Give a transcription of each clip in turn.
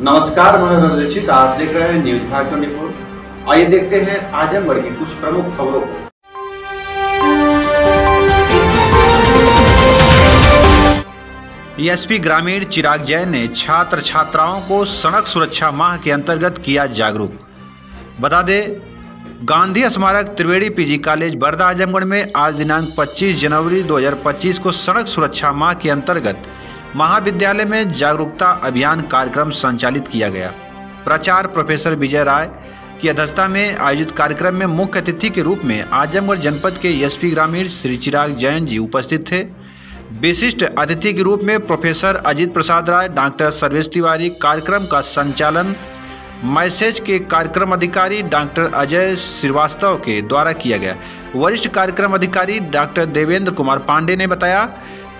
नमस्कार, मैं रंजीत। आप देख रहे हैं न्यूज भारत 24। आइए देखते हैं आजमगढ़ की कुछ प्रमुख खबरों को। एसपी ग्रामीण चिराग जैन ने छात्र छात्राओं को सड़क सुरक्षा माह के अंतर्गत किया जागरूक। बता दें, गांधी स्मारक त्रिवेणी पीजी कॉलेज बरदा आजमगढ़ में आज दिनांक 25 जनवरी 2025 को सड़क सुरक्षा माह के अंतर्गत महाविद्यालय में जागरूकता अभियान कार्यक्रम संचालित किया गया। प्राचार्य प्रोफेसर विजय राय की अध्यक्षता में आयोजित कार्यक्रम में मुख्य अतिथि के रूप में आजमगढ़ जनपद के एसपी ग्रामीण श्री चिराग जैन जी उपस्थित थे। विशिष्ट अतिथि के रूप में प्रोफेसर अजीत प्रसाद राय, डॉक्टर सर्वेश तिवारी, कार्यक्रम का संचालन मैसेज के कार्यक्रम अधिकारी डॉक्टर अजय श्रीवास्तव के द्वारा किया गया। वरिष्ठ कार्यक्रम अधिकारी डॉक्टर देवेंद्र कुमार पांडे ने बताया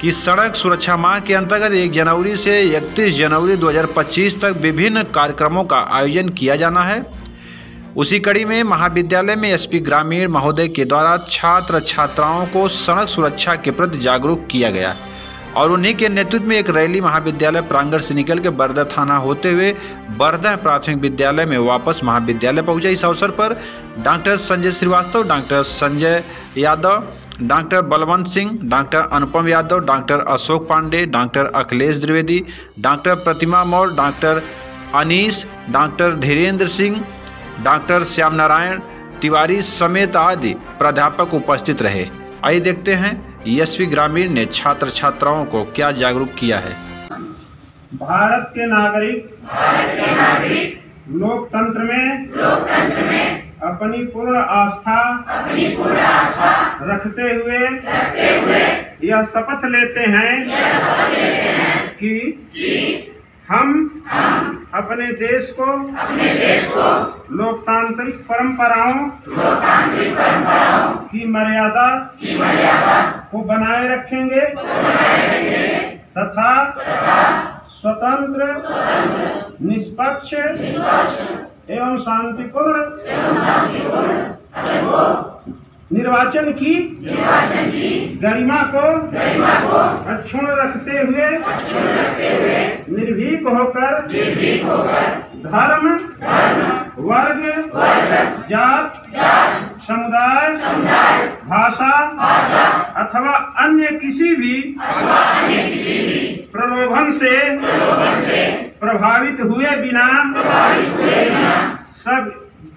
कि सड़क सुरक्षा माह के अंतर्गत 1 जनवरी से 31 जनवरी 2025 तक विभिन्न कार्यक्रमों का आयोजन किया जाना है। उसी कड़ी में महाविद्यालय में एसपी ग्रामीण महोदय के द्वारा छात्र छात्राओं को सड़क सुरक्षा के प्रति जागरूक किया गया और उन्हीं के नेतृत्व में एक रैली महाविद्यालय प्रांगण से निकल के बरदा थाना होते हुए बरदा प्राथमिक विद्यालय में वापस महाविद्यालय पहुंचा। इस अवसर पर doctor Sanjay Srivastava, doctor Sanjay Yadav, doctor Balwant Singh, doctor Anupam Yadav, doctor Ashok Pandey, doctor Akhilesh Dwivedi, doctor Pratima Maurya, doctor Anees, doctor Dhirendra Singh, doctor Shyam Narayan Tiwari समेत आदि प्राध्यापक उपस्थित रहे। आइए देखते हैं एसपी ग्रामीण ने छात्र छात्राओं को क्या जागरूक किया है। भारत के नागरिक लोकतंत्र में अपनी पूर्ण आस्था रखते हुए यह शपथ लेते हैं कि हम अपने देश को लोकतांत्रिक परंपराओं की मर्यादा को बनाए रखेंगे तथा स्वतंत्र, निष्पक्ष एवं शांतिपूर्ण निर्वाचन की गरिमा को अक्षुण्ण रखते हुए निर्भीक होकर धर्म, वर्ग, जात, समुदाय, भाषा अथवा अन्य किसी भी प्रलोभन से प्रभावित हुए बिना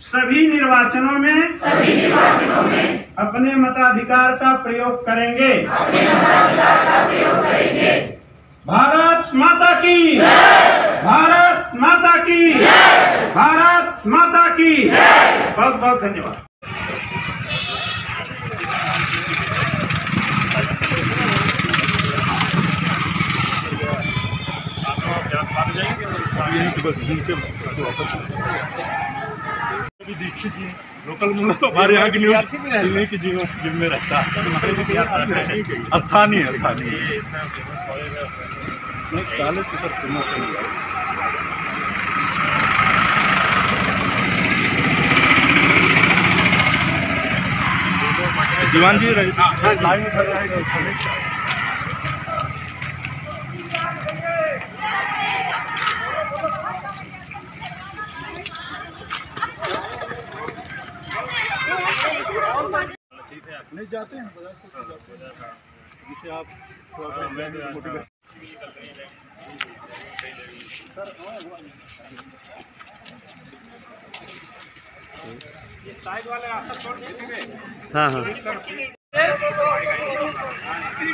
सभी निर्वाचनों में अपने मताधिकार का प्रयोग करेंगे। भारत माता की, भारत माता की, भारत माता की। बहुत बहुत धन्यवाद। दीक्षित जी लोकल हमारे यहाँ की न्यूज दिल्ली की जिम में रहता है। स्थानीय दीवान जी लाइन में खड़े हैं। नहीं जाते हैं जिसे आप साइड वाले रास्ता छोड़ दीजिए। हाँ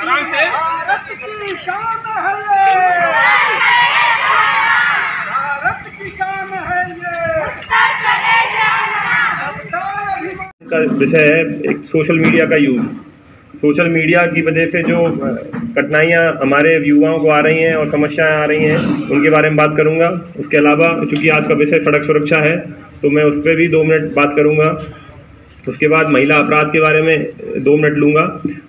आराम से। भारत की शान है ये, भारत की शान है ये। का विषय है एक सोशल मीडिया का यूज। सोशल मीडिया की वजह से जो कठिनाइयाँ हमारे युवाओं को आ रही हैं और समस्याएं आ रही हैं उनके बारे में बात करूंगा। उसके अलावा चूंकि आज का विषय सड़क सुरक्षा है तो मैं उस पर भी 2 मिनट बात करूंगा। उसके बाद महिला अपराध के बारे में 2 मिनट लूंगा।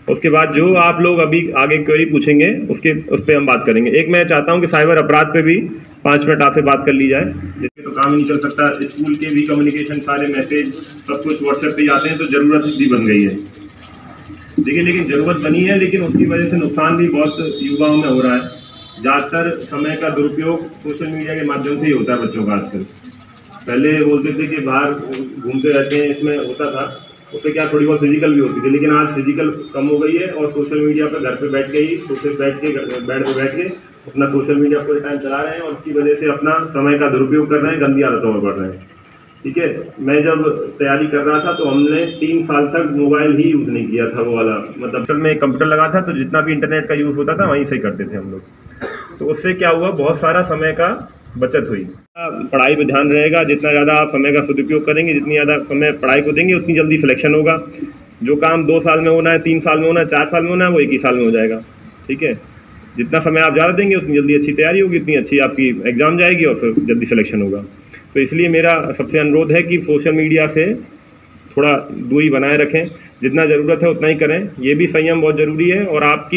उसके बाद जो आप लोग अभी आगे क्वेरी पूछेंगे उस पर हम बात करेंगे। एक मैं चाहता हूं कि साइबर अपराध पे भी 5 मिनट आपसे बात कर ली जाए। जिसके तो काम ही नहीं चल सकता। स्कूल के भी कम्युनिकेशन, सारे मैसेज सब कुछ व्हाट्सएप पे जाते हैं तो ज़रूरत भी बन गई है। देखिए, लेकिन ज़रूरत बनी है, लेकिन उसकी वजह से नुकसान भी बहुत युवाओं में हो रहा है। ज़्यादातर समय का दुरुपयोग सोशल मीडिया के माध्यम से ही होता है बच्चों का आजकल। पहले बोलते थे कि बाहर घूमते रहते हैं, इसमें होता था, उससे क्या थोड़ी बहुत फिजिकल भी होती थी, लेकिन आज फिजिकल कम हो गई है और सोशल मीडिया पर घर पे बैठ के ही बेड पे बैठ के अपना सोशल मीडिया पूरे टाइम चला रहे हैं और उसकी वजह से अपना समय का दुरुपयोग कर रहे हैं, गंदी आदतों में पड़ रहे हैं। ठीक है, मैं जब तैयारी कर रहा था तो हमने 3 साल तक मोबाइल ही यूज़ नहीं किया था, वो वाला मतलब जब मैं कंप्यूटर लगा था तो जितना भी इंटरनेट का यूज़ होता था वहीं से करते थे हम लोग। तो उससे क्या हुआ, बहुत सारा समय का बचत हुई। पढ़ाई पे ध्यान रहेगा, जितना ज़्यादा आप समय का सदुपयोग करेंगे, जितनी ज़्यादा समय पढ़ाई को देंगे उतनी जल्दी सिलेक्शन होगा। जो काम 2 साल में होना है, 3 साल में होना है, 4 साल में होना है, वो 1 ही साल में हो जाएगा। ठीक है, जितना समय आप ज़्यादा देंगे उतनी जल्दी अच्छी तैयारी होगी, उतनी अच्छी आपकी एग्ज़ाम जाएगी और फिर जल्दी सिलेक्शन होगा। तो इसलिए मेरा सबसे अनुरोध है कि सोशल मीडिया से थोड़ा दूरी बनाए रखें, जितना ज़रूरत है उतना ही करें। ये भी संयम बहुत ज़रूरी है और आप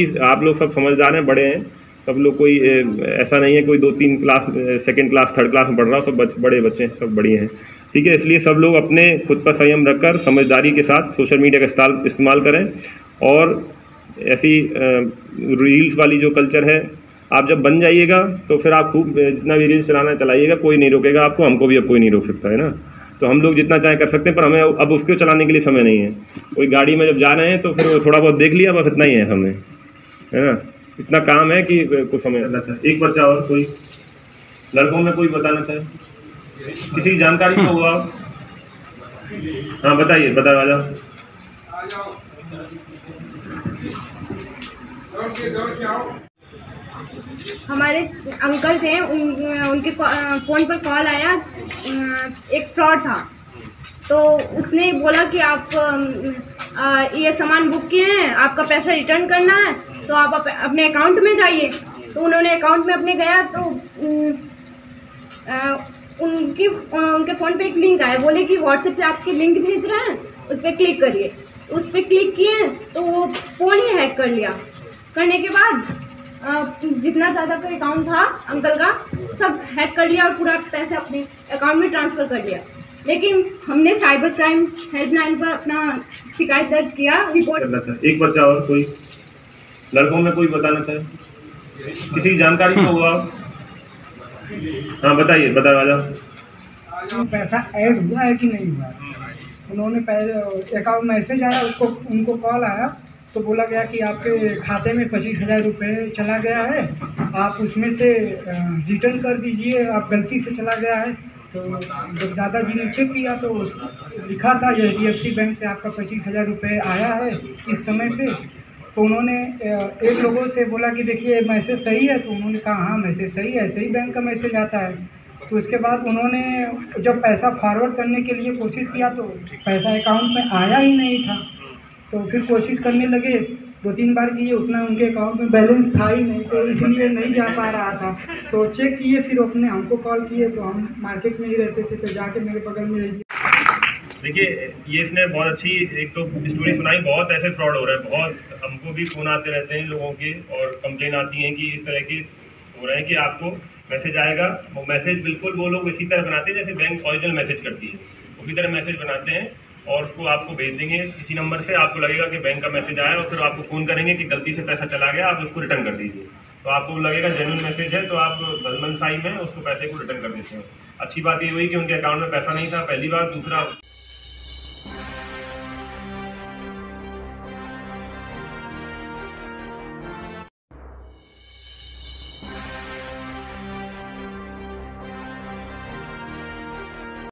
लोग सब समझदार हैं, बड़े हैं, सब लोग कोई ऐसा नहीं है कोई 2-3 class, second class, third class में पढ़ रहा हो, सब बड़े बच्चे हैं, सब बढ़िया हैं। ठीक है, इसलिए सब लोग अपने खुद पर संयम रखकर समझदारी के साथ सोशल मीडिया का इस्तेमाल करें। और ऐसी रील्स वाली जो कल्चर है, आप जब बन जाइएगा तो फिर आप खूब जितना भी रील्स चलाना चलाइएगा, कोई नहीं रोकेगा आपको, हमको भी अब कोई नहीं रोक सकता है ना। तो हम लोग जितना चाहे कर सकते हैं, पर हमें अब उसको चलाने के लिए समय नहीं है। कोई गाड़ी में जब जा रहे हैं तो फिर थोड़ा बहुत देख लिया, बस इतना ही है हमें, है ना। इतना काम है कि कुछ समय लगता है। एक बच्चा और कोई लड़कों में कोई बताना चाहे, किसी की जानकारी को हुआ? हाँ बताइए, बताओ, आ जाओ। हमारे अंकल थे, उनके फ़ोन पर कॉल आया, एक फ्रॉड था। तो उसने बोला कि आप ये सामान बुक किए हैं, आपका पैसा रिटर्न करना है, तो आप अपने अकाउंट में जाइए। तो उन्होंने अकाउंट में अपने गया तो उनके फ़ोन पे एक लिंक आया, बोले कि व्हाट्सएप से आपके लिंक भेज रहे हैं, उस पर क्लिक करिए। उस पर क्लिक किए तो वो फ़ोन ही हैक कर लिया। करने के बाद जितना ज़्यादा का अकाउंट था अंकल का, सब हैक कर लिया और पूरा पैसा अपने अकाउंट में ट्रांसफ़र कर लिया। लेकिन हमने साइबर क्राइम हेल्पलाइन पर अपना शिकायत दर्ज किया, रिपोर्ट। एक बच्चा और कोई लड़कों में कोई बताना चाहे, किसी की जानकारी को हुआ? हाँ बताइए, बताओ, आ जाओ। पैसा ऐड हुआ है कि नहीं हुआ? उन्होंने पहले अकाउंट मैसेज आया, उनको कॉल आया तो बोला गया कि आपके खाते में 25,000 रुपये चला गया है, आप उसमें से रिटर्न कर दीजिए, आप गलती से चला गया है। तो जब दादाजी ने चेक किया तो लिखा था HDFC बैंक से आपका 25,000 रुपये आया है इस समय पे। तो उन्होंने एक लोगों से बोला कि देखिए मैसेज सही है, तो उन्होंने कहा हाँ मैसेज सही है, सही बैंक का मैसेज आता है। तो उसके बाद उन्होंने जब पैसा फॉरवर्ड करने के लिए कोशिश किया तो पैसा अकाउंट में आया ही नहीं था। तो फिर कोशिश करने लगे, 2-3 बार किए, उतना उनके अकाउंट में बैलेंस था ही नहीं, तो इसलिए नहीं जा पा रहा था। तो चेक किए, फिर अपने हमको कॉल किए, तो हम मार्केट में ही रहते थे, तो जाके मेरे बगल में रहिए। देखिए, ये इसने बहुत अच्छी एक तो स्टोरी सुनाई, बहुत ऐसे फ्रॉड हो रहे हैं, बहुत हमको भी फ़ोन आते रहते हैं लोगों के और कंप्लेन आती हैं कि इस तरह के हो रहे हैं कि आपको मैसेज आएगा। वो मैसेज बिल्कुल वो लोग इसी तरह बनाते हैं जैसे बैंक ओरिजिनल मैसेज करती है, उसी तरह मैसेज बनाते हैं और उसको आपको भेज देंगे इसी नंबर से। आपको लगेगा कि बैंक का मैसेज आया और फिर आपको फ़ोन करेंगे कि गलती से पैसा चला गया, आप उसको रिटर्न कर दीजिए। तो आपको लगेगा जेन्युइन मैसेज है, तो आप भलमनसाई में उसको पैसे को रिटर्न कर देते हैं। अच्छी बात ये हुई कि उनके अकाउंट में पैसा नहीं था, पहली बात। दूसरा